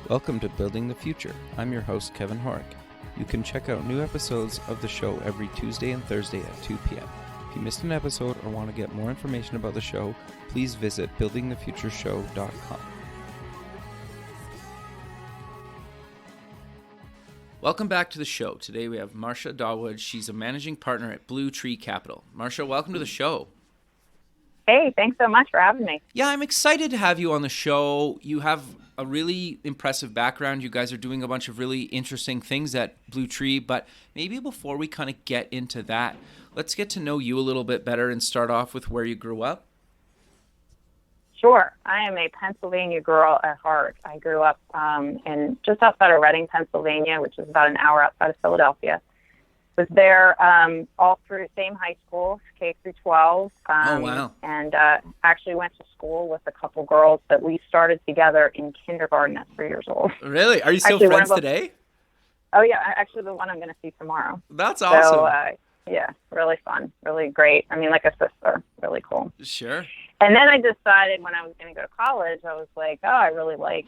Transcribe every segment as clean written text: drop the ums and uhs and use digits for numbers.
Welcome to Building the Future. I'm your host, Kevin Horick. You can check out new episodes of the show every Tuesday and Thursday at 2 p.m. If you missed an episode or want to get more information about the show, please visit buildingthefutureshow.com. Welcome back to the show. Today we have Marcia Dawood. She's a managing partner at BlueTree Capital. Marcia, welcome to the show. Hey, thanks so much for having me. Yeah, I'm excited to have you on the show. You have a really impressive background. You guys are doing a bunch of really interesting things at BlueTree, but maybe before we kind of get into that, let's get to know you a little bit better and start off with where you grew up. Sure. I am a Pennsylvania girl at heart. I grew up in just outside of Reading, Pennsylvania, which is about an hour outside of Philadelphia. Was there all through the same high school, K through 12. Oh, wow. And actually went to school with a couple girls that we started together in kindergarten at 3 years old. Really? Are you still friends today? Oh, yeah. Actually, the one I'm going to see tomorrow. That's awesome. So, yeah, really fun, really great. I mean, like a sister, really cool. Sure. And then I decided when I was going to go to college, I was like, oh, I really like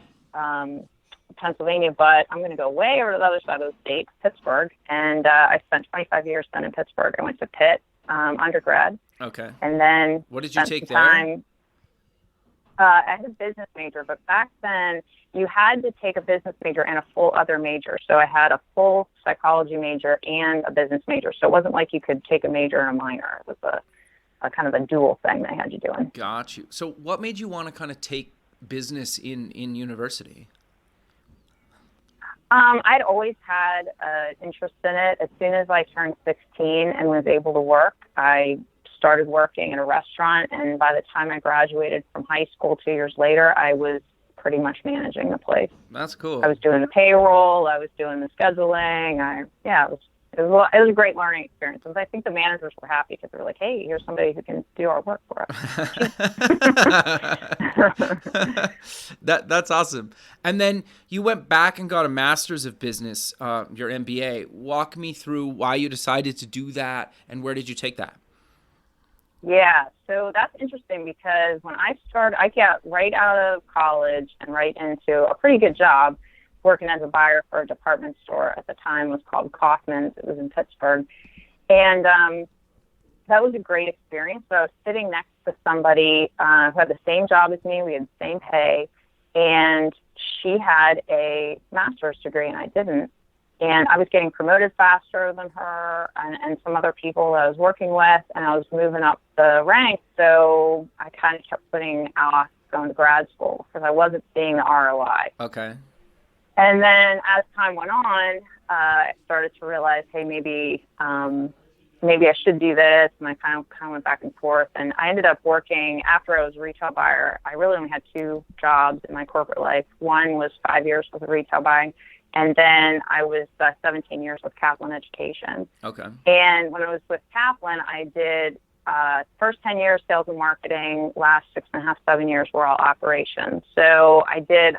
Pennsylvania, but I'm going to go way over to the other side of the state, Pittsburgh. And I spent 25 years then in Pittsburgh. I went to Pitt undergrad. Okay. And then what did you take there? I had a business major, but back then you had to take a business major and a full other major. So I had a full psychology major and a business major. So it wasn't like you could take a major and a minor. It was a kind of a dual thing they had you doing. Got you. So what made you want to kind of take business in university? I'd always had an interest in it. As soon as I turned 16 and was able to work, I started working in a restaurant. And by the time I graduated from high school 2 years later, I was pretty much managing the place. That's cool. I was doing the payroll. I was doing the scheduling. It was a great learning experience. And I think the managers were happy because they were like, hey, here's somebody who can do our work for us. That's awesome. And then you went back and got a master's of business, your MBA. Walk me through why you decided to do that and where did you take that? Yeah, so that's interesting because when I started, I got right out of college and right into a pretty good job working as a buyer for a department store. At the time it was called Kaufman's. It was in Pittsburgh. And that was a great experience. So I was sitting next to somebody who had the same job as me. We had the same pay. And she had a master's degree and I didn't. And I was getting promoted faster than her and some other people that I was working with. And I was moving up the ranks. So I kind of kept putting off going to grad school because I wasn't seeing the ROI. Okay. And then as time went on, I started to realize, hey, maybe I should do this. And I kind of went back and forth. And I ended up working, after I was a retail buyer, I really only had two jobs in my corporate life. One was 5 years with retail buying. And then I was 17 years with Kaplan Education. Okay. And when I was with Kaplan, I did first 10 years sales and marketing, last 6.5, 7 years were all operations. So I did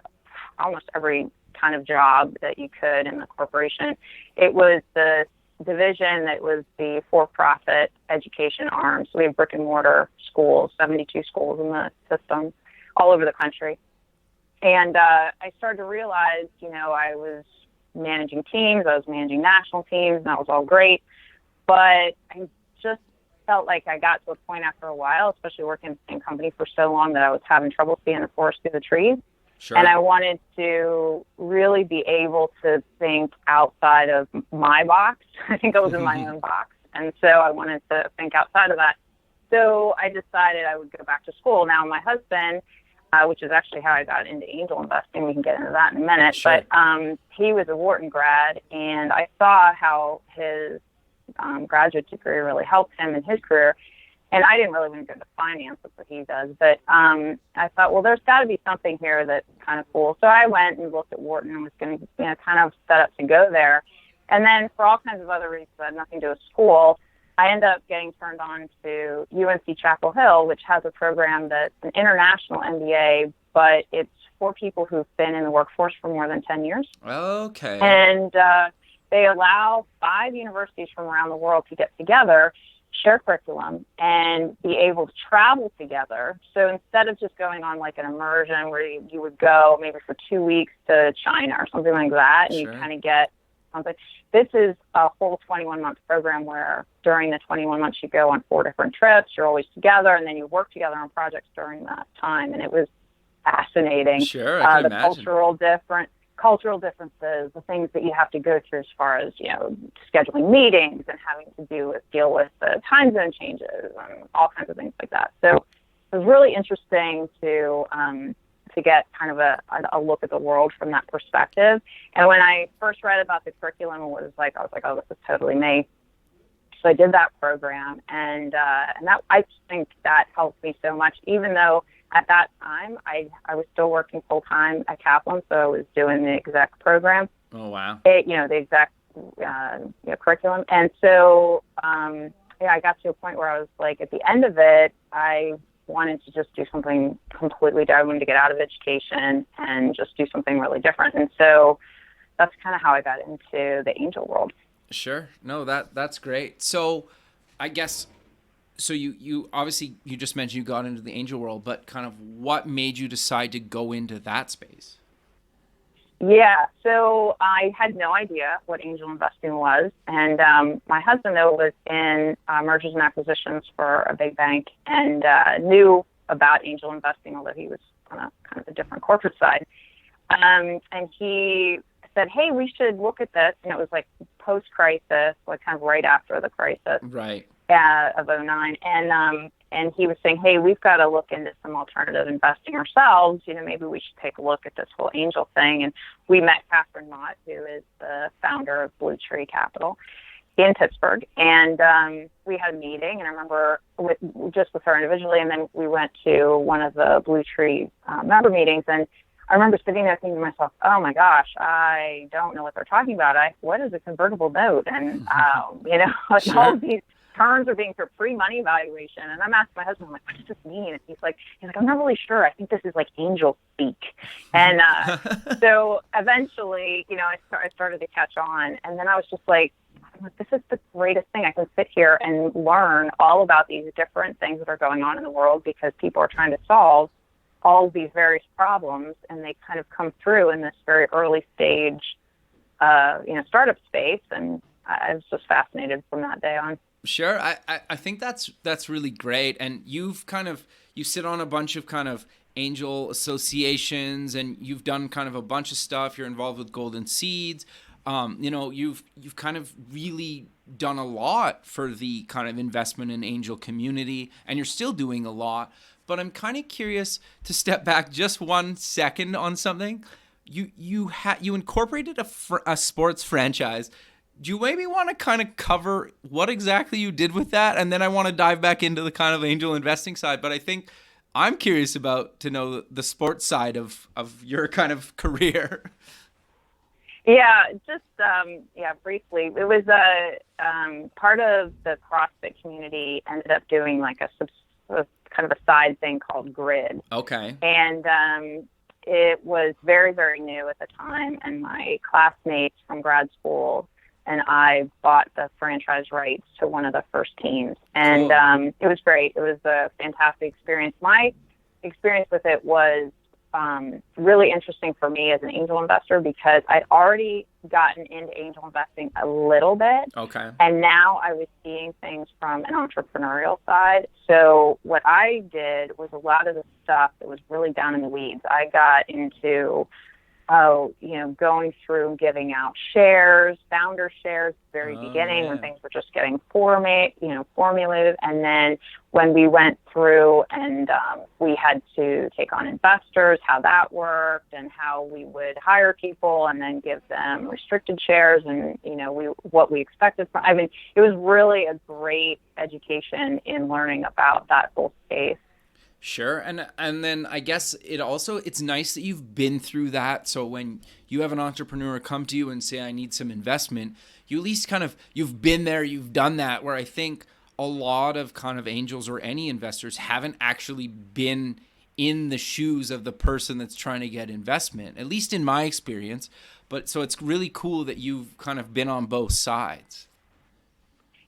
almost every kind of job that you could in the corporation. It was the division that was the for-profit education arm. So we have brick and mortar schools, 72 schools in the system all over the country. And I started to realize, I was managing teams, I was managing national teams, and that was all great. But I just felt like I got to a point after a while, especially working in the same company for so long, that I was having trouble seeing the forest through the trees. Sure. And I wanted to really be able to think outside of my box. I think I was in my own box. And so I wanted to think outside of that. So I decided I would go back to school. Now, my husband, which is actually how I got into angel investing, we can get into that in a minute, sure. But he was a Wharton grad, and I saw how his graduate degree really helped him in his career. And I didn't really want to go to finance, that's what he does. But I thought, well, there's got to be something here that's kind of cool. So I went and looked at Wharton and was going to, kind of set up to go there. And then for all kinds of other reasons that had nothing to do with school, I ended up getting turned on to UNC Chapel Hill, which has a program that's an international MBA, but it's for people who've been in the workforce for more than 10 years. Okay. And they allow 5 universities from around the world to get together. share curriculum and be able to travel together. So instead of just going on like an immersion where you would go maybe for 2 weeks to China or something like that, and Sure. you kind of get something. This is a whole 21-month program where during the 21 months you go on 4 different trips, you're always together, and then you work together on projects during that time. And it was fascinating. Sure, I can the imagine. cultural differences, the things that you have to go through as far as, scheduling meetings and having to deal with the time zone changes and all kinds of things like that. So it was really interesting to get kind of a look at the world from that perspective. And when I first read about the curriculum, I was like, oh, this is totally me. So I did that program, and that, I think that helped me so much, even though at that time I was still working full time at Kaplan, so I was doing the exec program. Oh, wow. The exec curriculum. And so I got to a point where I was like, at the end of it, I wanted to just do something completely different. I wanted to get out of education and just do something really different. And so that's kind of how I got into the angel world. Sure. No, that's great. So I guess, so you obviously, you just mentioned you got into the angel world, but kind of what made you decide to go into that space? Yeah, so I had no idea what angel investing was. And my husband, though, was in mergers and acquisitions for a big bank and knew about angel investing, although he was on a kind of a different corporate side. And he said, hey, we should look at this. And it was like post-crisis, like kind of right after the crisis. Right. Of 2009. And he was saying, hey, we've got to look into some alternative investing ourselves. Maybe we should take a look at this whole angel thing. And we met Catherine Mott, who is the founder of BlueTree Capital in Pittsburgh. And we had a meeting, and I remember with her individually, and then we went to one of the BlueTree member meetings. And I remember sitting there thinking to myself, oh my gosh, I don't know what they're talking about. What is a convertible note? And, Sure. all of these terms are being for pre-money valuation. And I'm asking my husband, I'm like, what does this mean? And he's like, I'm not really sure. I think this is like angel speak. And so eventually, I started to catch on. And then I was just like, this is the greatest thing. I can sit here and learn all about these different things that are going on in the world because people are trying to solve all of these various problems, and they kind of come through in this very early stage, startup space. And I was just fascinated from that day on. Sure. I think that's really great. And you sit on a bunch of kind of angel associations, and you've done kind of a bunch of stuff. You're involved with Golden Seeds. You've kind of really done a lot for the kind of investment in angel community, and you're still doing a lot. But I'm kind of curious to step back just 1 second on something. You incorporated a sports franchise. Do you maybe want to kind of cover what exactly you did with that? And then I want to dive back into the kind of angel investing side. But I think I'm curious to know the sports side of your kind of career. Yeah, just briefly. It was part of the CrossFit community ended up doing like a kind of a side thing called Grid. Okay. And it was very, very new at the time. And my classmates from grad school and I bought the franchise rights to one of the first teams. And Cool. It was great. It was a fantastic experience. My experience with it was really interesting for me as an angel investor because I'd already gotten into angel investing a little bit. Okay. And now I was seeing things from an entrepreneurial side. So what I did was a lot of the stuff that was really down in the weeds. I got into going through and giving out shares, founder shares, at the very beginning when things were just getting formulated. And then when we went through and we had to take on investors, how that worked and how we would hire people and then give them restricted shares and, what we expected from, it was really a great education in learning about that whole space. Sure. And then I guess it's nice that you've been through that. So when you have an entrepreneur come to you and say, I need some investment, you at least you've been there, you've done that, where I think a lot of kind of angels or any investors haven't actually been in the shoes of the person that's trying to get investment, at least in my experience. But so it's really cool that you've kind of been on both sides.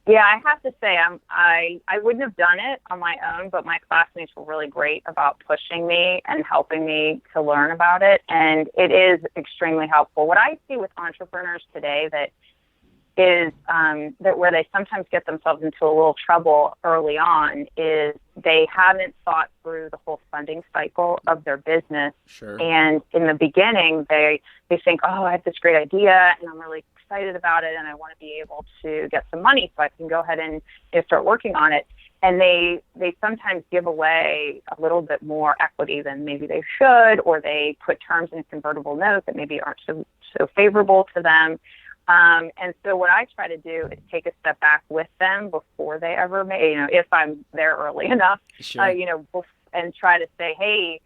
Yeah, I have to say, I wouldn't have done it on my own, but my classmates were really great about pushing me and helping me to learn about it, and it is extremely helpful. What I see with entrepreneurs today that is that where they sometimes get themselves into a little trouble early on is they haven't thought through the whole funding cycle of their business. Sure. And in the beginning, they think, oh, I have this great idea and I'm really excited about it and I want to be able to get some money so I can go ahead and start working on it. And they sometimes give away a little bit more equity than maybe they should, or they put terms in a convertible note that maybe aren't so favorable to them. And so what I try to do is take a step back with them before they ever make, if I'm there early enough, sure. And try to say, hey,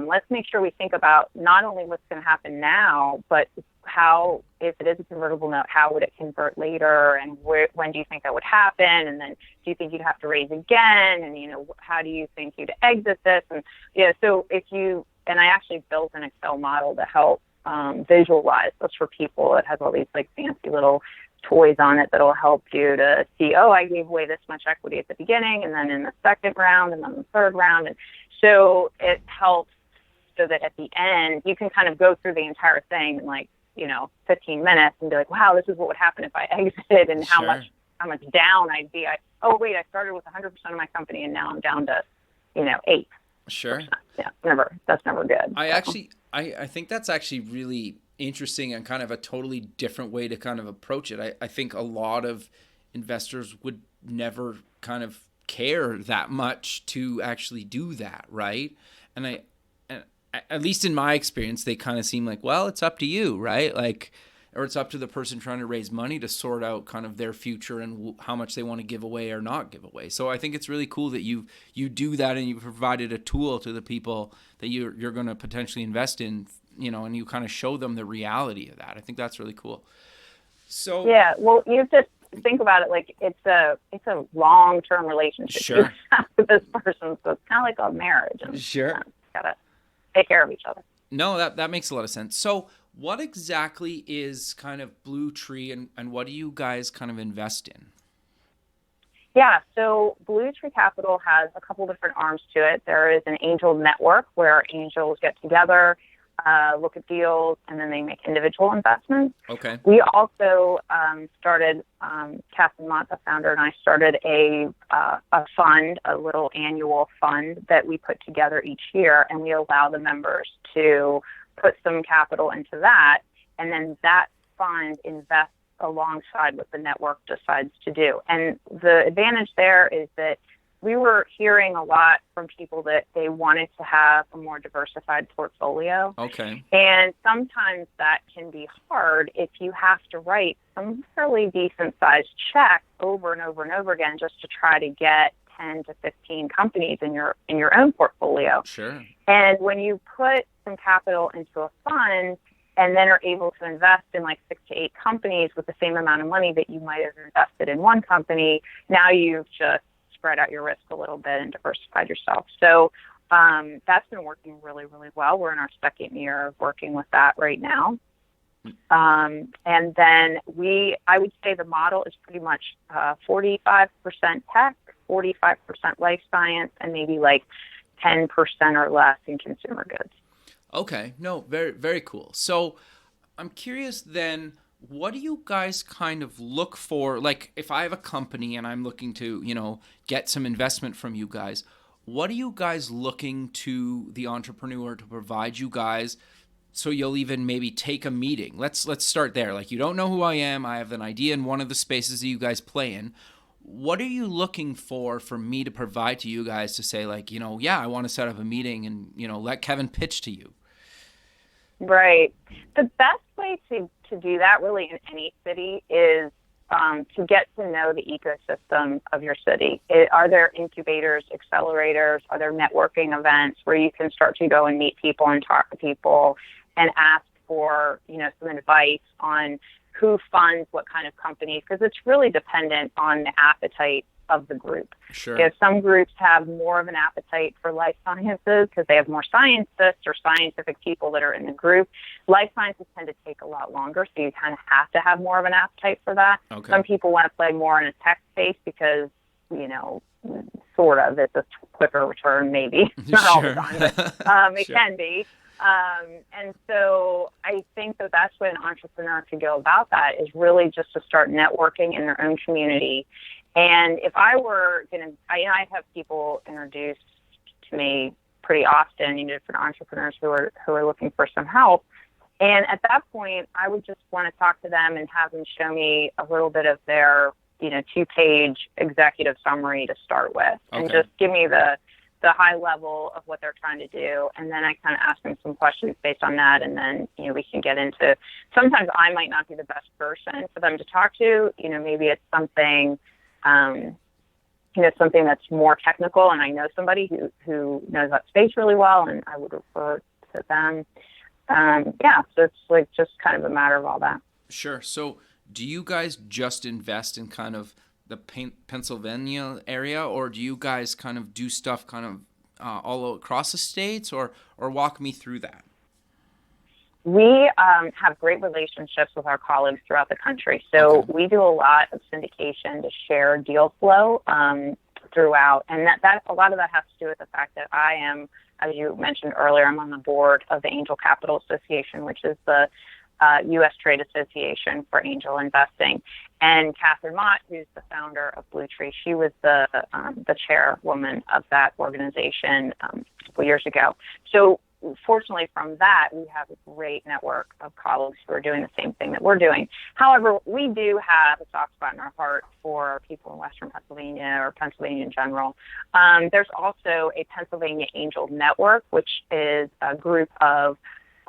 let's make sure we think about not only what's going to happen now, but how, if it is a convertible note, how would it convert later, and when do you think that would happen, and then do you think you'd have to raise again, and how do you think you'd exit this, and so I actually built an Excel model to help visualize. That's for people. It has all these like fancy little toys on it that'll help you to see, oh, I gave away this much equity at the beginning, and then in the second round, and then the third round, and so it helps so that at the end you can kind of go through the entire thing in 15 minutes and be like, wow, this is what would happen if I exited, and how much down I'd be. I started with 100% of my company and now I'm down to 8%. Sure. Yeah, that's never good. I think that's actually really interesting and kind of a totally different way to kind of approach it. I think a lot of investors would never kind of care that much to actually do that, right? And at least in my experience, they kind of seem like, well, it's up to you, right? Or it's up to the person trying to raise money to sort out kind of their future and how much they want to give away or not give away. So I think it's really cool that you do that, and you provided a tool to the people that you're going to potentially invest in, and you kind of show them the reality of that. I think that's really cool. So yeah, well, you just think about it like it's a long-term relationship. Sure. You have with this person, so it's kind of like a marriage. And sure. Gotta take care of each other. No, that makes a lot of sense. So what exactly is kind of BlueTree, and what do you guys kind of invest in? Yeah, so BlueTree Capital has a couple different arms to it. There is an angel network where angels get together, look at deals, and then they make individual investments. Okay. We also started, Catherine Mott, the founder, and I started a fund, a little annual fund that we put together each year, and we allow the members to put some capital into that, and then that fund invests alongside what the network decides to do. And the advantage there is that we were hearing a lot from people that they wanted to have a more diversified portfolio. Okay. And sometimes that can be hard if you have to write some fairly decent-sized checks over and over and over again just to try to get 10 to 15 companies in your own portfolio. Sure. And when you put some capital into a fund and then are able to invest in 6 to 8 companies with the same amount of money that you might have invested in one company, now you've just spread out your risk a little bit and diversified yourself. So that's been working really, really well. We're in our second year of working with that right now. And then I would say the model is pretty much 45% tech, 45% life science, and maybe 10% or less in consumer goods. Okay. No, very, very cool. So I'm curious then, what do you guys kind of look for? If I have a company and I'm looking to, get some investment from you guys, what are you guys looking to the entrepreneur to provide you guys so you'll even maybe take a meeting? Let's start there. You don't know who I am. I have an idea in one of the spaces that you guys play in. What are you looking for me to provide to you guys to say I want to set up a meeting and, let Kevin pitch to you? Right. The best way to do that really in any city is to get to know the ecosystem of your city. Are there incubators, accelerators? Are there networking events where you can start to go and meet people and talk to people and ask for, some advice on who funds what kind of companies? Because it's really dependent on the appetite of the group. Sure. If some groups have more of an appetite for life sciences because they have more scientists or scientific people that are in the group, life sciences tend to take a lot longer, so you kind of have to have more of an appetite for that. Okay. Some people want to play more in a tech space because, sort of, it's a quicker return, maybe. Not all the time, but it Sure. can be. And so I think that that's what an entrepreneur could go about that, is really just to start networking in their own community. And if I were going to, I have people introduced to me pretty often, different entrepreneurs who are looking for some help. And at that point, I would just want to talk to them and have them show me a little bit of their, 2-page executive summary to start with, and just give me the high level of what they're trying to do. And then I kind of ask them some questions based on that. And then, we can get into, sometimes I might not be the best person for them to talk to. Maybe it's something, something that's more technical, and I know somebody who knows that space really well, and I would refer to them. So it's like just kind of a matter of all that. Sure. So do you guys just invest in kind of the Pennsylvania area, or do you guys kind of do stuff kind of all across the states, or walk me through that? We have great relationships with our colleagues throughout the country. So we do a lot of syndication to share deal flow throughout. And that a lot of that has to do with the fact that I am, as you mentioned earlier, I'm on the board of the Angel Capital Association, which is the U.S. Trade Association for Angel Investing. And Catherine Mott, who's the founder of BlueTree, she was the chairwoman of that organization a couple years ago. So fortunately from that, we have a great network of colleagues who are doing the same thing that we're doing. However, we do have a soft spot in our heart for people in Western Pennsylvania or Pennsylvania in general. There's also a Pennsylvania Angel Network, which is a group of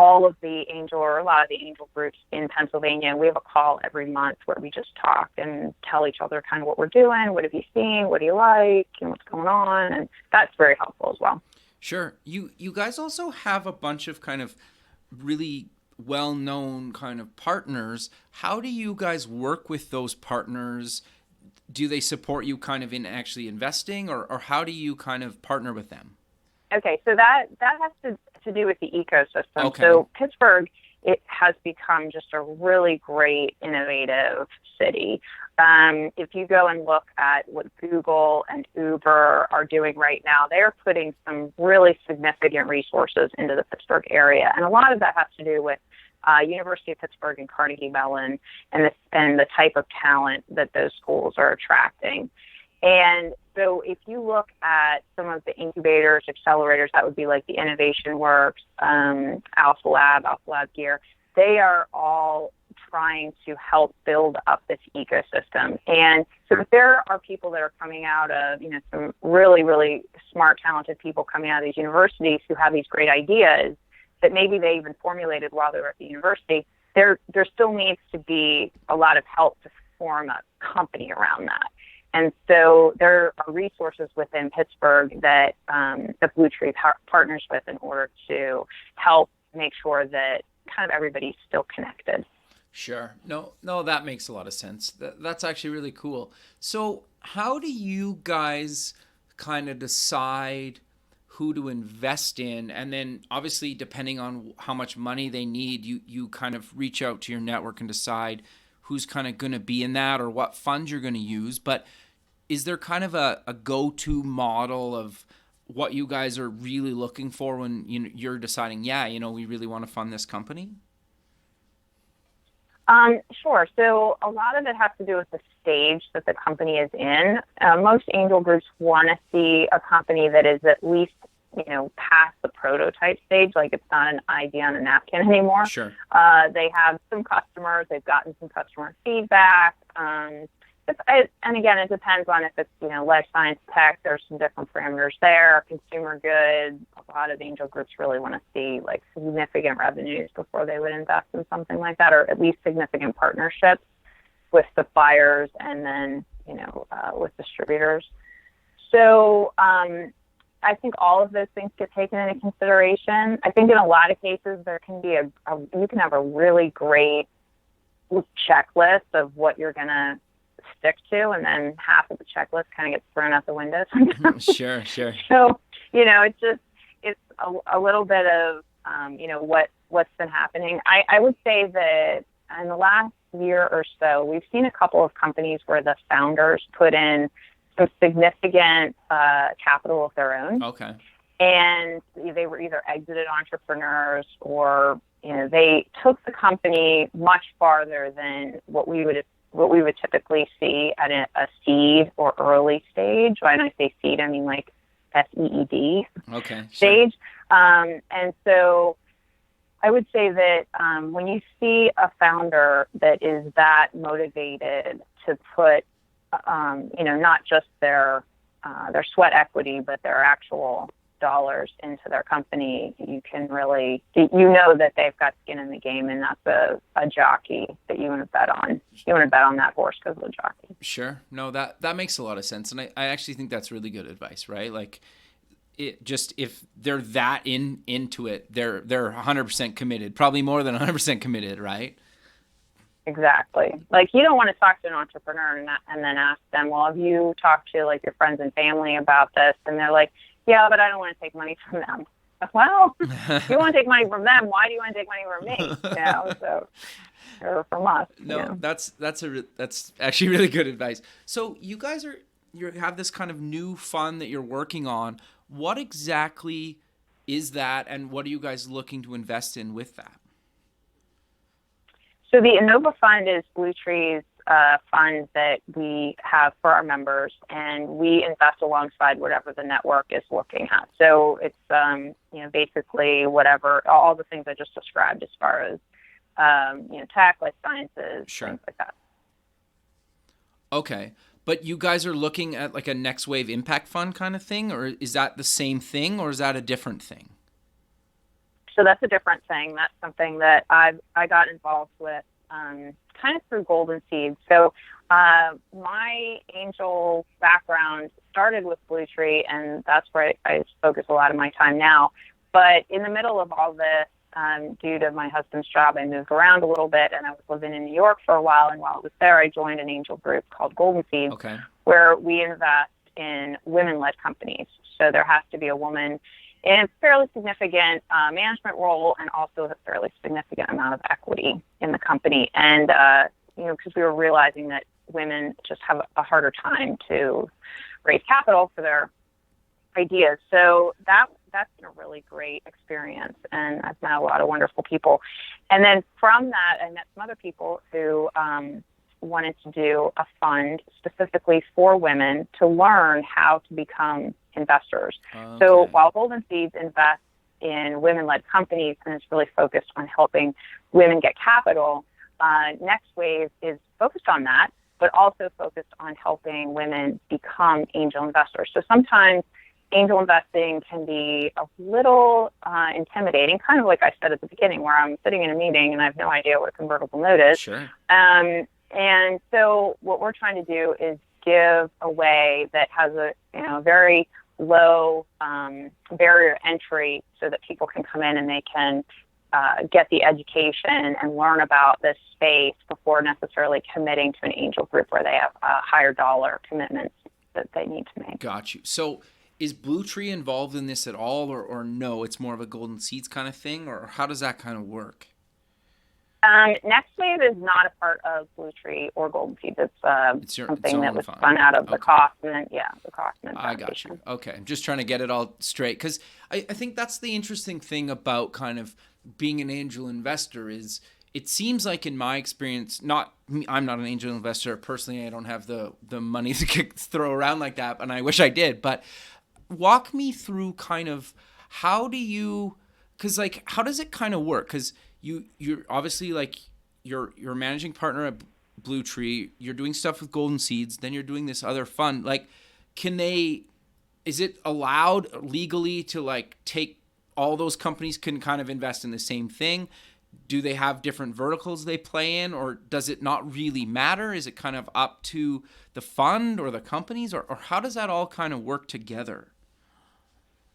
all of the angel, or a lot of the angel groups in Pennsylvania. We have a call every month where we just talk and tell each other kind of what we're doing, what have you seen, what do you like, what's going on, and that's very helpful as well. Sure. You guys also have a bunch of kind of really well-known kind of partners. How do you guys work with those partners? Do they support you kind of in actually investing, or how do you kind of partner with them? Okay, so that has to do with the ecosystem. Okay. So Pittsburgh, it has become just a really great, innovative city. If you go and look at what Google and Uber are doing right now, they're putting some really significant resources into the Pittsburgh area. And a lot of that has to do with University of Pittsburgh and Carnegie Mellon and the type of talent that those schools are attracting. And so if you look at some of the incubators, accelerators, that would be like the Innovation Works, Alpha Lab Gear, they are all trying to help build up this ecosystem. And so if there are people that are coming out of, some really, really smart, talented people coming out of these universities who have these great ideas that maybe they even formulated while they were at the university, there still needs to be a lot of help to form a company around that. And so there are resources within Pittsburgh that the BlueTree partners with in order to help make sure that kind of everybody's still connected. Sure. No, that makes a lot of sense. That's actually really cool. So how do you guys kind of decide who to invest in? And then obviously, depending on how much money they need, you kind of reach out to your network and decide who's kind of going to be in that or what funds you're going to use. But is there kind of a go-to model of what you guys are really looking for when you're deciding, we really want to fund this company? Sure. So a lot of it has to do with the stage that the company is in. Most angel groups want to see a company that is at least, past the prototype stage, like it's not an idea on a napkin anymore. Sure. They have some customers. They've gotten some customer feedback. And again, it depends on if it's, life science tech. There's some different parameters there. Consumer goods. A lot of angel groups really want to see like significant revenues before they would invest in something like that, or at least significant partnerships with suppliers and then, with distributors. So I think all of those things get taken into consideration. I think in a lot of cases there can be you can have a really great checklist of what you're going to stick to, and then half of the checklist kind of gets thrown out the window sometimes. Sure. So, it's a little bit of, what's been happening. I would say that in the last year or so, we've seen a couple of companies where the founders put in some significant capital of their own. Okay. And they were either exited entrepreneurs or, they took the company much farther than what we would typically see at a seed or early stage. When I say seed, I mean like SEED stage. Sure. And so I would say that when you see a founder that is that motivated to put, not just their sweat equity, but their actual dollars into their company, you can really, that they've got skin in the game, and that's a jockey that you want to bet on. You want to bet on that horse because of the jockey. Sure. No, that makes a lot of sense. And I actually think that's really good advice, right? Like, it just, if they're that into it, they're 100% committed, probably more than 100% committed, right? Exactly. Like, you don't want to talk to an entrepreneur and then ask them, well, have you talked to like your friends and family about this? And they're like, yeah, but I don't want to take money from them. Well, if you want to take money from them, why do you want to take money from me? So, or from us. No, that's actually really good advice. So you guys you have this kind of new fund that you're working on. What exactly is that, and what are you guys looking to invest in with that? So the Innova Fund is BlueTree's fund that we have for our members, and we invest alongside whatever the network is looking at. So it's basically whatever, all the things I just described as far as tech, life sciences, sure, things like that. Okay, but you guys are looking at like a next wave impact fund kind of thing, or is that the same thing, or is that a different thing? So that's a different thing. That's something that I got involved with kind of through Golden Seeds. So my angel background started with BlueTree, and that's where I focus a lot of my time now. But in the middle of all this, due to my husband's job, I moved around a little bit, and I was living in New York for a while. And while I was there, I joined an angel group called Golden Seeds, where we invest in women-led companies. So there has to be a woman in a fairly significant management role, and also a fairly significant amount of equity in the company. And, because we were realizing that women just have a harder time to raise capital for their ideas. So that's been a really great experience, and I've met a lot of wonderful people. And then from that, I met some other people who wanted to do a fund specifically for women to learn how to become investors. Okay. So while Golden Seeds invests in women-led companies and is really focused on helping women get capital, Next Wave is focused on that, but also focused on helping women become angel investors. So sometimes angel investing can be a little intimidating, kind of like I said at the beginning, where I'm sitting in a meeting and I have no idea what a convertible note is. Sure. And so what we're trying to do is give a way that has a very low barrier entry, so that people can come in and they can get the education and learn about this space before necessarily committing to an angel group where they have higher dollar commitments that they need to make. Got you. So is BlueTree involved in this at all, or no, it's more of a Golden Seeds kind of thing, or how does that kind of work? Next Wave is not a part of BlueTree or Golden Seeds. It's something that was spun out of the Kaufman. The Kaufman Foundation. I got you. Okay, I'm just trying to get it all straight, because I think that's the interesting thing about kind of being an angel investor is it seems like, in my experience, I'm not an angel investor personally. I don't have the money to throw around like that, and I wish I did. But walk me through kind of how does it kind of work? Because you're obviously like you're a managing partner at BlueTree. You're doing stuff with Golden Seeds. Then you're doing this other fund. Like, is it allowed legally to like take all those companies can kind of invest in the same thing? Do they have different verticals they play in, or does it not really matter? Is it kind of up to the fund or the companies, or how does that all kind of work together?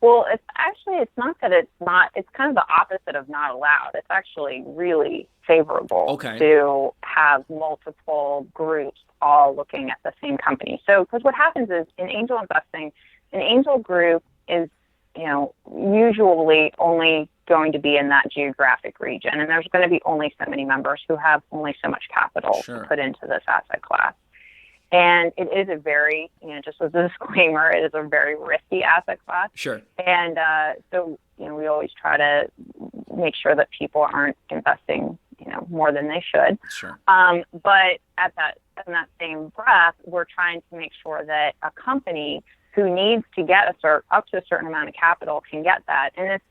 Well, it's not that it's kind of the opposite of not allowed. It's actually really favorable to have multiple groups all looking at the same company. So, because what happens is in angel investing, an angel group is, usually only going to be in that geographic region, and there's going to be only so many members who have only so much capital to put into this asset class. And it is a very, just as a disclaimer, it is a very risky asset class. Sure. And so, we always try to make sure that people aren't investing, more than they should. Sure. But in that same breath, we're trying to make sure that a company who needs to get up to a certain amount of capital can get that. And it's,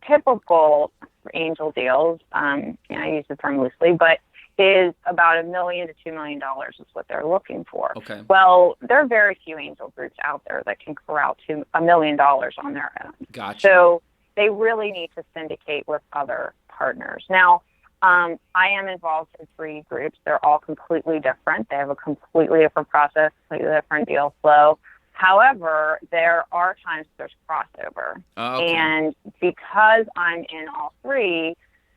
typical angel deals, I use the term loosely, but is about $1 million to $2 million is what they're looking for. Okay. Well, there are very few angel groups out there that can corral to $1 million on their own. Gotcha. So they really need to syndicate with other partners. Now, I am involved in 3 groups. They're all completely different. They have a completely different process, completely different deal flow. However, there are times there's crossover. And because I'm in all 3,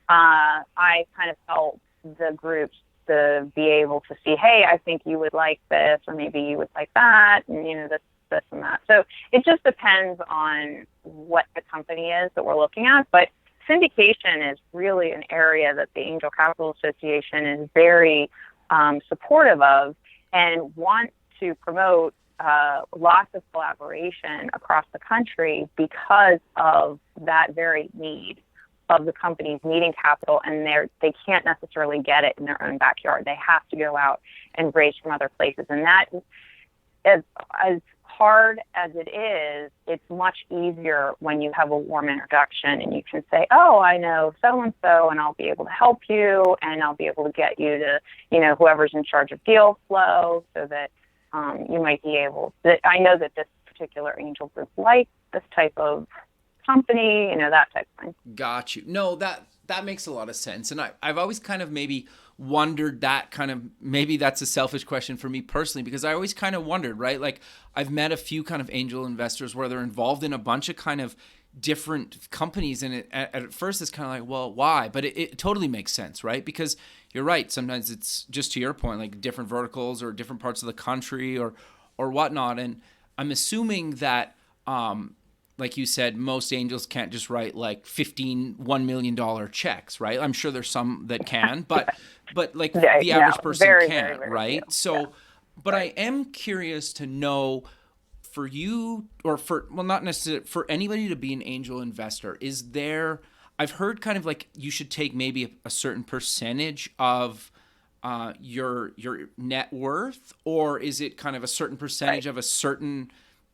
I kind of help the groups to be able to see, hey, I think you would like this, or maybe you would like that, and this and that. So it just depends on what the company is that we're looking at. But syndication is really an area that the Angel Capital Association is very supportive of and want to promote lots of collaboration across the country because of that very need of the companies needing capital, and they can't necessarily get it in their own backyard. They have to go out and raise from other places. And that, as hard as it is, it's much easier when you have a warm introduction and you can say, oh, I know so-and-so, and I'll be able to help you, and I'll be able to get you to, whoever's in charge of deal flow, so that you might be able to, I know that this particular angel group likes this type of company, that type of thing. Got you. No, that makes a lot of sense. And I've always kind of maybe wondered that maybe that's a selfish question for me personally, because I always kind of wondered, right? Like I've met a few kind of angel investors where they're involved in a bunch of kind of different companies. And at first it's kind of like, well, why? But it totally makes sense, right? Because you're right. Sometimes it's just to your point, like different verticals or different parts of the country or whatnot. And I'm assuming that, like you said, most angels can't just write like $1 million checks, right? I'm sure there's some that can, but like the average person can't, very right? Few. So, yeah. But I am curious to know for you, or not necessarily, for anybody to be an angel investor, is there, I've heard kind of like you should take maybe a certain percentage of your net worth, or is it kind of a certain percentage of a certain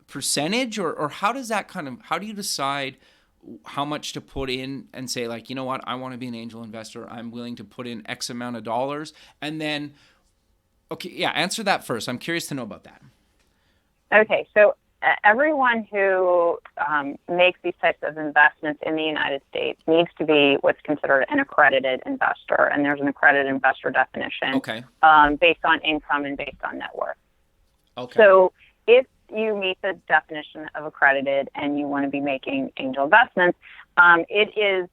percentage, or how does that how do you decide how much to put in and say, like, you know what, I want to be an angel investor, I'm willing to put in X amount of dollars? And then, answer that first. I'm curious to know about that. Okay, so everyone who makes these types of investments in the United States needs to be what's considered an accredited investor, and there's an accredited investor definition based on income and based on net worth. Okay. So if you meet the definition of accredited and you want to be making angel investments, it is,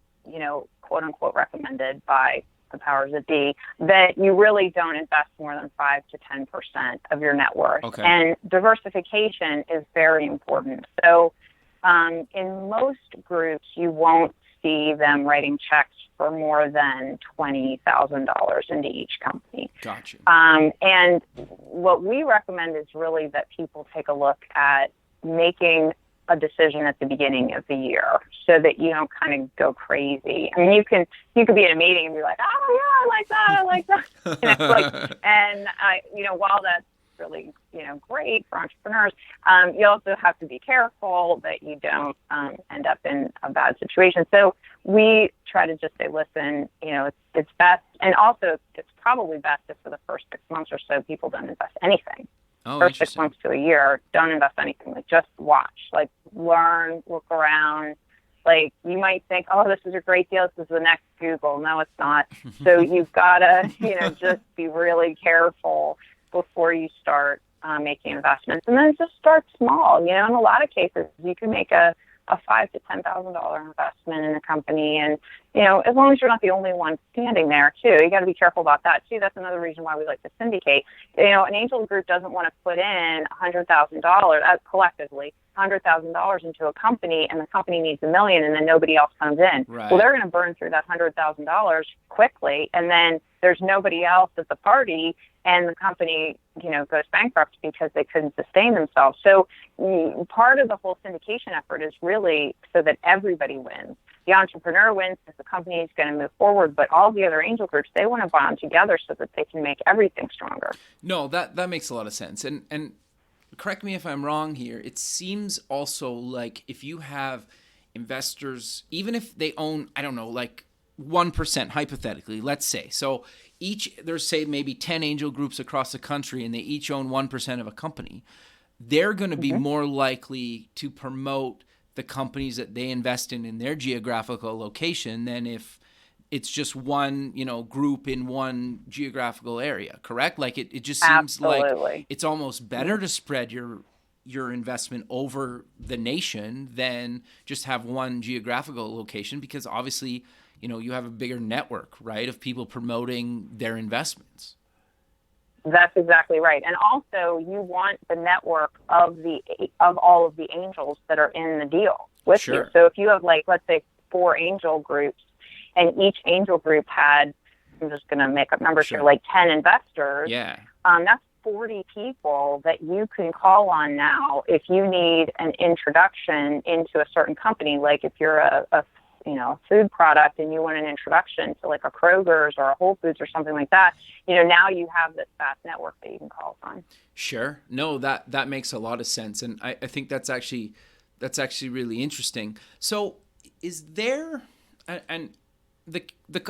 quote unquote, recommended by the powers that be that you really don't invest more than 5 to 10% of your net worth. Okay. And diversification is very important. So in most groups, you won't see them writing checks for more than $20,000 into each company. Gotcha. And what we recommend is really that people take a look at making a decision at the beginning of the year so that you don't kind of go crazy. I mean, you could be in a meeting and be like, oh yeah, I like that. And while that's really, great for entrepreneurs, you also have to be careful that you don't end up in a bad situation. So we try to just say, listen, it's best. And also it's probably best if for the first 6 months or so, people don't invest anything. First 6 months to a year, don't invest anything. Like, just watch, like, learn, look around. Like, you might think, oh, this is a great deal, this is the next Google. No, it's not. So you've got to, just be really careful before you start making investments, and then just start small. In a lot of cases, you can make a $5,000 to $10,000 investment in a company, and as long as you're not the only one standing there, too, you got to be careful about that too. That's another reason why we like to syndicate. An angel group doesn't want to put in $100,000 collectively. $100,000 into a company, and the company needs $1 million, and then nobody else comes in. Right. Well, they're going to burn through that $100,000 quickly, and then there's nobody else at the party, and the company, goes bankrupt because they couldn't sustain themselves. So part of the whole syndication effort is really so that everybody wins. The entrepreneur wins because the company is going to move forward, but all the other angel groups, they want to bond together so that they can make everything stronger. No, that makes a lot of sense. And correct me if I'm wrong here. It seems also like if you have investors, even if they own, I don't know, like 1% hypothetically, let's say. So there's say maybe 10 angel groups across the country, and they each own 1% of a company. They're going to be more likely to promote the companies that they invest in their geographical location than if it's just one, group in one geographical area, correct? Like it just seems like it's almost better to spread your investment over the nation than just have one geographical location, because obviously, you have a bigger network, right, of people promoting their investments. That's exactly right. And also, you want the network of all of the angels that are in the deal with you. So if you have, let's say 4 angel groups, and each angel group had, I'm just going to make up numbers here, 10 investors. Yeah. That's 40 people that you can call on now if you need an introduction into a certain company. Like if you're a food product and you want an introduction to like a Kroger's or a Whole Foods or something like that, now you have this vast network that you can call on. Sure. No, that makes a lot of sense. And I think that's actually really interesting. So is there, and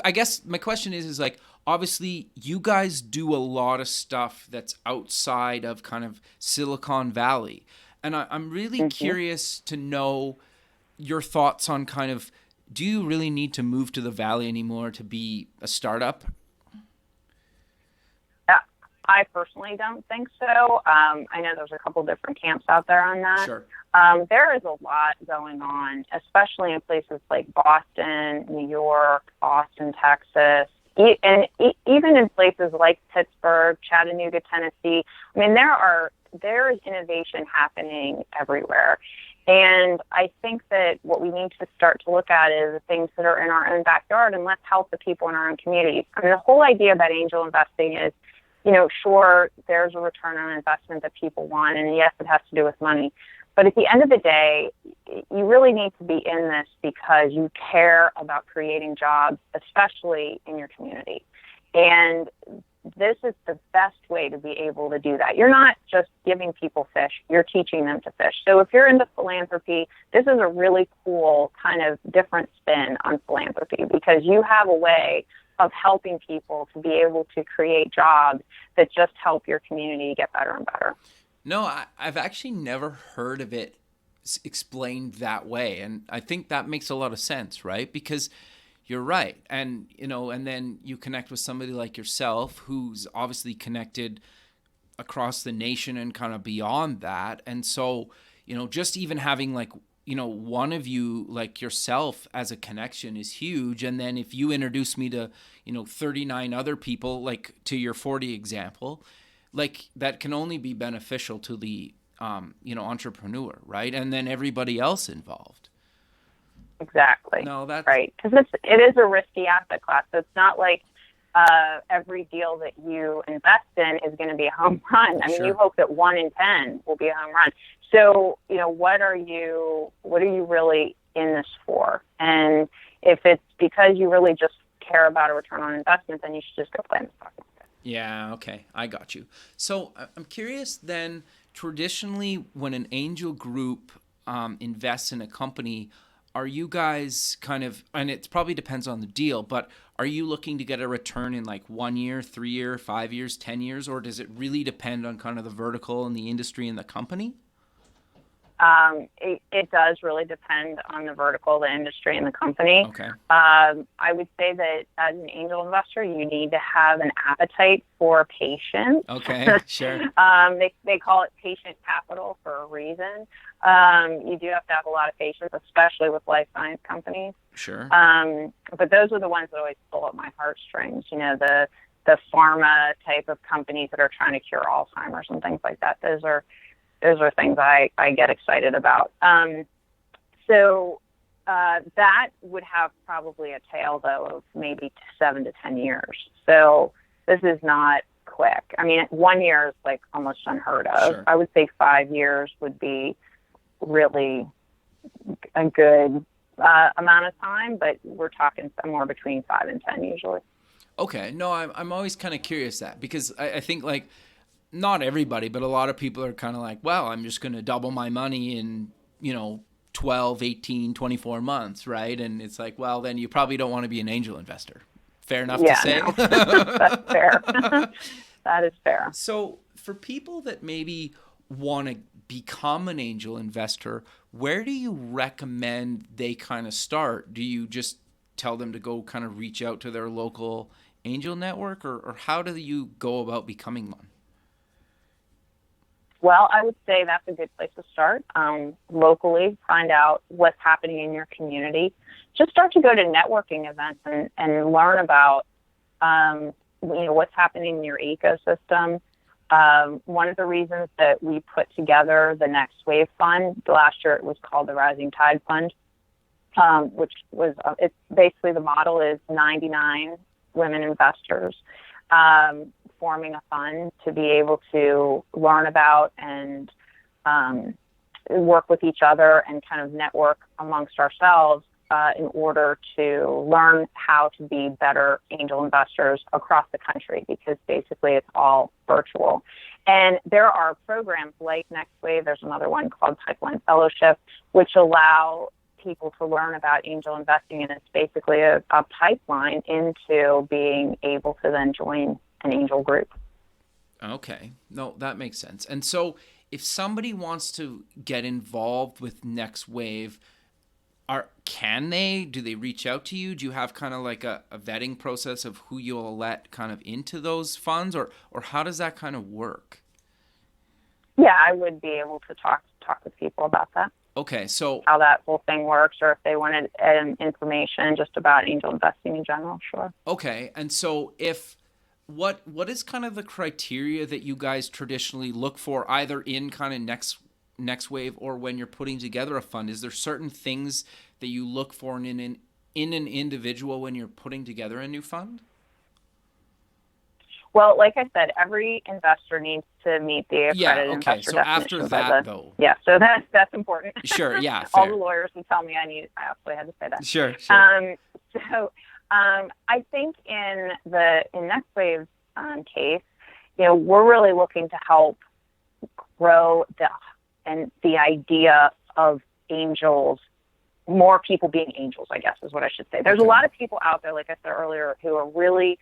I guess my question is like, obviously you guys do a lot of stuff that's outside of kind of Silicon Valley. And I'm really curious to know your thoughts on kind of, do you really need to move to the Valley anymore to be a startup? I personally don't think so. I know there's a couple different camps out there on that. Sure. There is a lot going on, especially in places like Boston, New York, Austin, Texas, and even in places like Pittsburgh, Chattanooga, Tennessee. I mean, there is innovation happening everywhere. And I think that what we need to start to look at is the things that are in our own backyard, and let's help the people in our own communities. I mean, the whole idea about angel investing is, sure, there's a return on investment that people want, and yes, it has to do with money. But at the end of the day, you really need to be in this because you care about creating jobs, especially in your community. And this is the best way to be able to do that. You're not just giving people fish, you're teaching them to fish. So if you're into philanthropy, this is a really cool kind of different spin on philanthropy, because you have a way of helping people to be able to create jobs that just help your community get better and better. No, I've actually never heard of it explained that way. And I think that makes a lot of sense, right? Because you're right. And, and then you connect with somebody like yourself who's obviously connected across the nation and kind of beyond that. And so, just even having one of you like yourself as a connection is huge. And then if you introduce me to, 39 other people, like to your 40 example, like that can only be beneficial to the, entrepreneur, right? And then everybody else involved. Exactly. No, that's right. Because it is a risky asset class. So it's not like every deal that you invest in is going to be a home run. I mean, you hope that 1 in 10 will be a home run. So, what are you really in this for? And if it's because you really just care about a return on investment, then you should just go play in the stock market. Yeah. Okay. I got you. So I'm curious then, traditionally when an angel group invests in a company, are you guys kind of, and it probably depends on the deal, but are you looking to get a return in like 1 year, 3 year, 5 years, 10 years, or does it really depend on kind of the vertical and the industry and the company? It does really depend on the vertical, the industry, and the company. Okay. I would say that as an angel investor, you need to have an appetite for patience. Okay, sure. They call it patient capital for a reason. You do have to have a lot of patience, especially with life science companies. Sure. But those are the ones that always pull at my heartstrings. You know, the pharma type of companies that are trying to cure Alzheimer's and things like that. Those are things I get excited about. That would have probably a tail, though, of maybe 7 to 10 years. So this is not quick. I mean, 1 year is like almost unheard of. Sure. I would say 5 years would be really a good amount of time, but we're talking somewhere between 5 and 10 usually. Okay. No, I'm always kind of curious because I think like not everybody, but a lot of people are kind of like, well, I'm just going to double my money in, 12, 18, 24 months, right? And it's like, well, then you probably don't want to be an angel investor. Fair enough to say? No. That's fair. That is fair. So for people that maybe want to become an angel investor, where do you recommend they kind of start? Do you just tell them to go kind of reach out to their local angel network, or how do you go about becoming one? Well, I would say that's a good place to start. Locally, find out what's happening in your community. Just start to go to networking events and learn about, what's happening in your ecosystem. One of the reasons that we put together the Next Wave Fund, last year it was called the Rising Tide Fund, which was, it's basically the model is 99 women investors forming a fund to be able to learn about and work with each other and kind of network amongst ourselves in order to learn how to be better angel investors across the country, because basically it's all virtual. And there are programs like Next Wave. There's another one called Pipeline Fellowship, which allow people to learn about angel investing, and it's basically a pipeline into being able to then join an angel group. Okay. No, that makes sense. And so if somebody wants to get involved with Next Wave, do they reach out to you? Do you have kind of like a vetting process of who you'll let kind of into those funds, or how does that kind of work? Yeah, I would be able to talk with people about that. Okay, so how that whole thing works, or if they wanted information just about angel investing in general, sure. Okay, and so what is kind of the criteria that you guys traditionally look for, either in kind of next wave or when you're putting together a fund? Is there certain things that you look for in an individual when you're putting together a new fund? Well, like I said, every investor needs to meet the accredited investor so definition. After that, though. Yeah, so that's important. Sure, yeah, fair. All the lawyers would tell me I absolutely had to say that. Sure. I think in Next Wave's case, we're really looking to help grow the idea of angels, more people being angels, I guess is what I should say. There's a lot of people out there, like I said earlier, who are really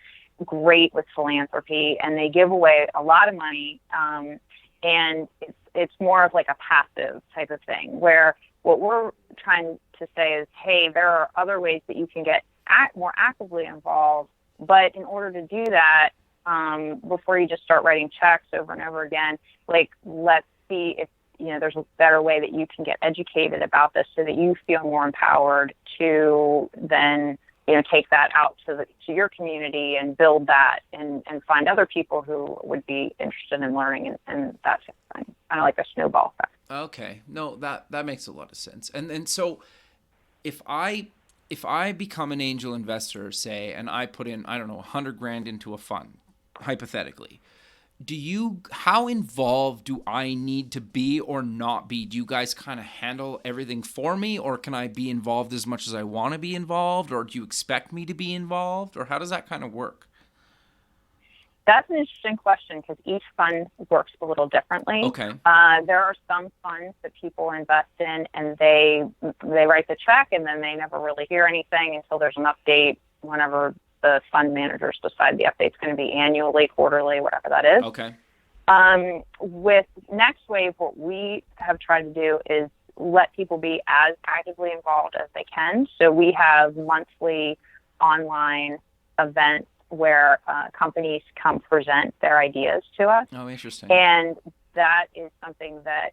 great with philanthropy, and they give away a lot of money, and it's more of like a passive type of thing, where what we're trying to say is, hey, there are other ways that you can get more actively involved, but in order to do that, before you just start writing checks over and over again, like, let's see if there's a better way that you can get educated about this so that you feel more empowered to then take that out to your community and build that and find other people who would be interested in learning, and that's kind of like a snowball effect. Okay. No, that makes a lot of sense. And so if I become an angel investor, say, and I put in, I don't know, $100,000 into a fund, hypothetically, how involved do I need to be or not be? Do you guys kind of handle everything for me, or can I be involved as much as I want to be involved, or do you expect me to be involved, or how does that kind of work? That's an interesting question, because each fund works a little differently. Okay. There are some funds that people invest in, and they write the check, and then they never really hear anything until there's an update whenever the fund managers decide the update's going to be annually, quarterly, whatever that is. Okay. With Next Wave, what we have tried to do is let people be as actively involved as they can. So we have monthly online events where companies come present their ideas to us. Oh, interesting. And that is something that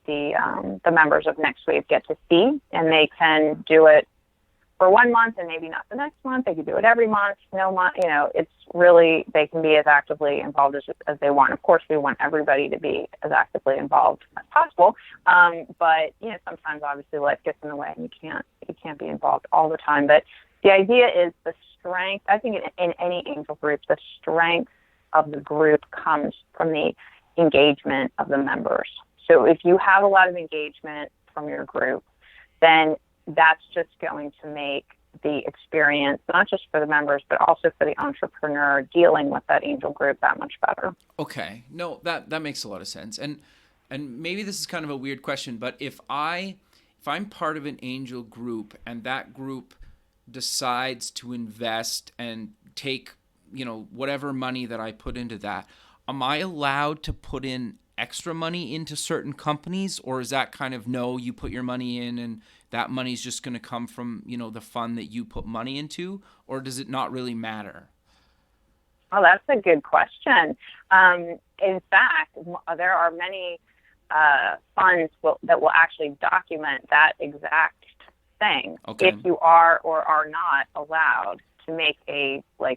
the members of Next Wave get to see, and they can do it for 1 month and maybe not the next month. They can do it every month, no month. It's really, they can be as actively involved as they want. Of course, we want everybody to be as actively involved as possible. But sometimes obviously life gets in the way, and you can't be involved all the time. But the idea is the strength. I think in any angel group, the strength of the group comes from the engagement of the members. So if you have a lot of engagement from your group, then that's just going to make the experience, not just for the members, but also for the entrepreneur dealing with that angel group, that much better. Okay. No, that makes a lot of sense. And maybe this is kind of a weird question, but if I'm part of an angel group and that group decides to invest and take, whatever money that I put into that, am I allowed to put in extra money into certain companies, or is that kind of, no, you put your money in and that money's just going to come from, the fund that you put money into, or does it not really matter? Oh, that's a good question. In fact, there are many funds that will actually document that exact thing. Okay. If you are or are not allowed to make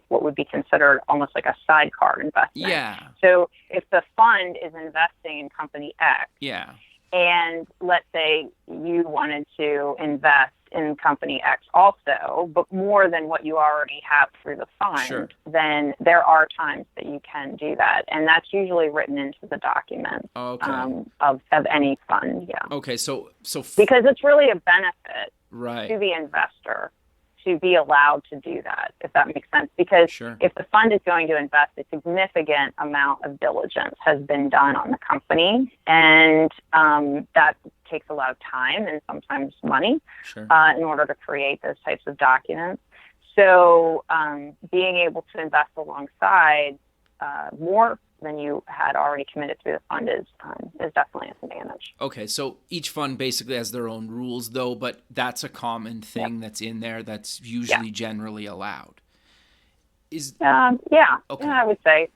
what would be considered almost like a sidecar investment. Yeah. So if the fund is investing in company X, yeah, and let's say you wanted to invest in company X also, but more than what you already have through the fund, sure, then there are times that you can do that. And that's usually written into the document of any fund. Yeah. Okay. So because it's really a benefit right to the investor to be allowed to do that, if that makes sense. Because sure, if the fund is going to invest, a significant amount of diligence has been done on the company, and that takes a lot of time and sometimes money sure, in order to create those types of documents. So being able to invest alongside more than you had already committed through the fund is definitely an advantage. Okay, so each fund basically has their own rules, though, but that's a common thing Yep. that's in there that's usually generally allowed. Yeah, okay. I would say.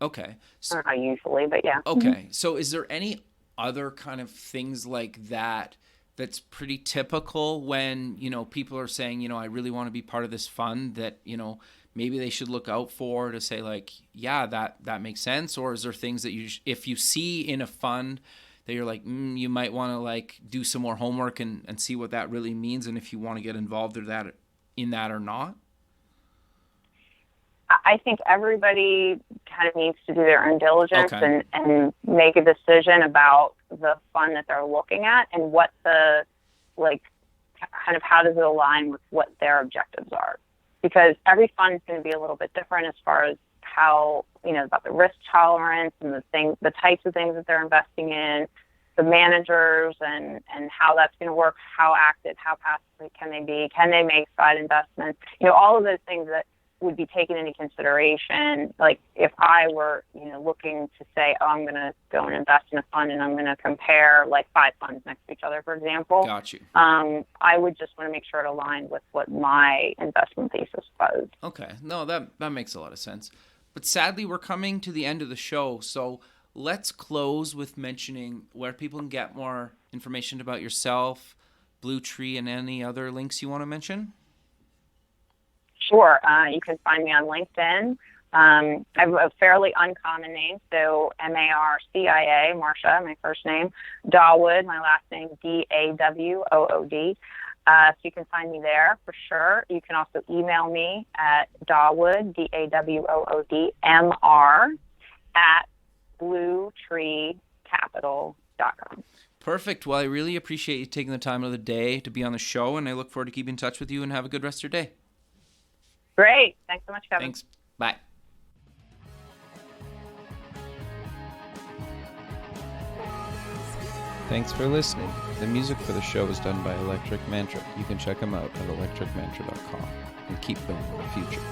Okay. So, not usually, but yeah. Okay, Mm-hmm. so is there any other kind of things like that that's pretty typical when, people are saying, I really want to be part of this fund that, maybe they should look out for to say like, yeah, that makes sense? Or is there things that if you see in a fund that you're like, you might want to like do some more homework and see what that really means, and if you want to get involved in that or not? I think everybody kind of needs to do their own diligence Okay. and make a decision about the fund that they're looking at and what kind of how does it align with what their objectives are. Because every fund is going to be a little bit different as far as how, about the risk tolerance and the types of things that they're investing in, the managers and how that's going to work, how active, how passive can they be, can they make side investments, all of those things that would be taken into consideration. Like if I were, looking to say, I'm going to go and invest in a fund and I'm going to compare like 5 funds next to each other, for example. Got you. I would just want to make sure it aligned with what my investment thesis was. Okay. No, that makes a lot of sense. But sadly, we're coming to the end of the show. So let's close with mentioning where people can get more information about yourself, BlueTree, and any other links you want to mention. Sure. You can find me on LinkedIn. I have a fairly uncommon name, so Marcia, Marcia, my first name, Dawood, my last name, Dawood. So you can find me there for sure. You can also email me at Dawood, Dawood, MR, at BlueTreeCapital.com. Perfect. Well, I really appreciate you taking the time of the day to be on the show, and I look forward to keeping in touch with you, and have a good rest of your day. Great. Thanks so much, Kevin. Thanks. Bye. Thanks for listening. The music for the show is done by Electric Mantra. You can check them out at electricmantra.com and keep building the future.